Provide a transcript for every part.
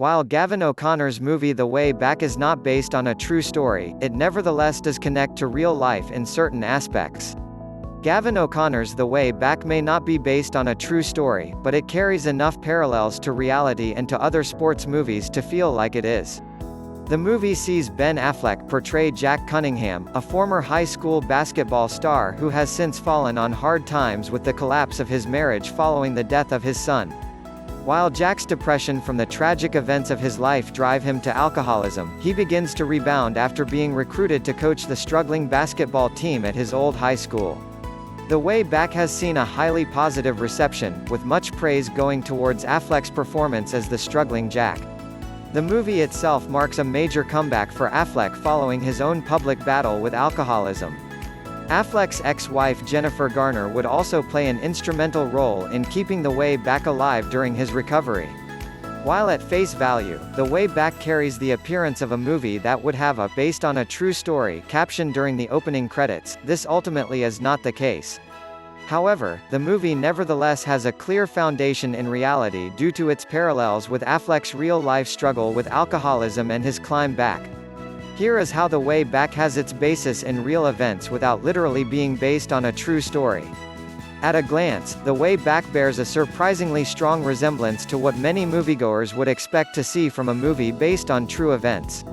While Gavin O'Connor's movie The Way Back is not based on a true story, it nevertheless does connect to real life in certain aspects. Gavin O'Connor's The Way Back may not be based on a true story, but it carries enough parallels to reality and to other sports movies to feel like it is. The movie sees Ben Affleck portray Jack Cunningham, a former high school basketball star who has since fallen on hard times with the collapse of his marriage following the death of his son. While Jack's depression from the tragic events of his life drive him to alcoholism, he begins to rebound after being recruited to coach the struggling basketball team at his old high school. The Way Back has seen a highly positive reception, with much praise going towards Affleck's performance as the struggling Jack. The movie itself marks a major comeback for Affleck following his own public battle with alcoholism. Affleck's ex-wife Jennifer Garner would also play an instrumental role in keeping The Way Back alive during his recovery. While at face value, The Way Back carries the appearance of a movie that would have a "based on a true story" caption during the opening credits, this ultimately is not the case. However, the movie nevertheless has a clear foundation in reality due to its parallels with Affleck's real-life struggle with alcoholism and his climb back. Here is how The Way Back has its basis in real events without literally being based on a true story. At a glance, The Way Back bears a surprisingly strong resemblance to what many moviegoers would expect to see from a movie based on true events.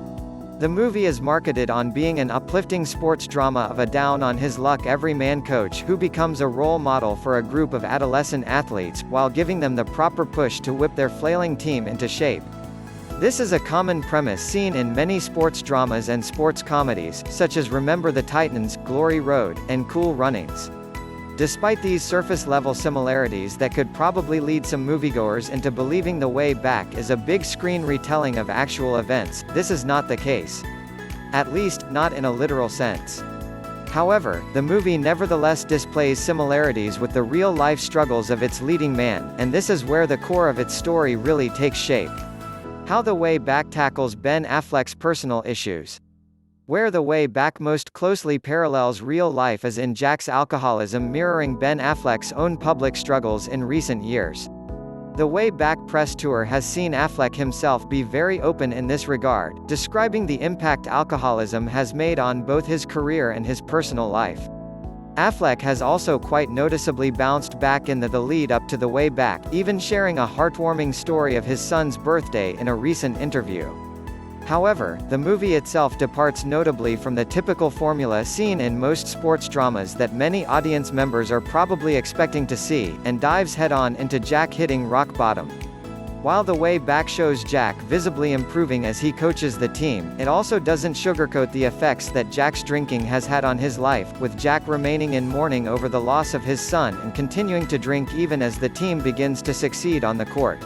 The movie is marketed on being an uplifting sports drama of a down-on-his-luck everyman coach who becomes a role model for a group of adolescent athletes, while giving them the proper push to whip their flailing team into shape. This is a common premise seen in many sports dramas and sports comedies, such as Remember the Titans, Glory Road, and Cool Runnings. Despite these surface-level similarities that could probably lead some moviegoers into believing The Way Back is a big-screen retelling of actual events, this is not the case. At least, not in a literal sense. However, the movie nevertheless displays similarities with the real-life struggles of its leading man, and this is where the core of its story really takes shape. How The Way Back tackles Ben Affleck's personal issues. Where The Way Back most closely parallels real life is in Jack's alcoholism mirroring Ben Affleck's own public struggles in recent years. The Way Back press tour has seen Affleck himself be very open in this regard, describing the impact alcoholism has made on both his career and his personal life. Affleck has also quite noticeably bounced back in the lead up to The Way Back, even sharing a heartwarming story of his son's birthday in a recent interview. However, the movie itself departs notably from the typical formula seen in most sports dramas that many audience members are probably expecting to see, and dives head-on into Jack hitting rock bottom. While The Way Back shows Jack visibly improving as he coaches the team, it also doesn't sugarcoat the effects that Jack's drinking has had on his life, with Jack remaining in mourning over the loss of his son and continuing to drink even as the team begins to succeed on the court.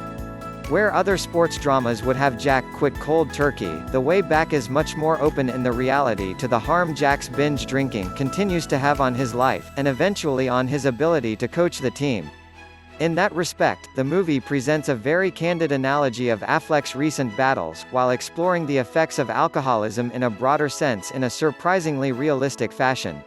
Where other sports dramas would have Jack quit cold turkey, The Way Back is much more open in the reality to the harm Jack's binge drinking continues to have on his life, and eventually on his ability to coach the team. In that respect, the movie presents a very candid analogy of Affleck's recent battles, while exploring the effects of alcoholism in a broader sense in a surprisingly realistic fashion.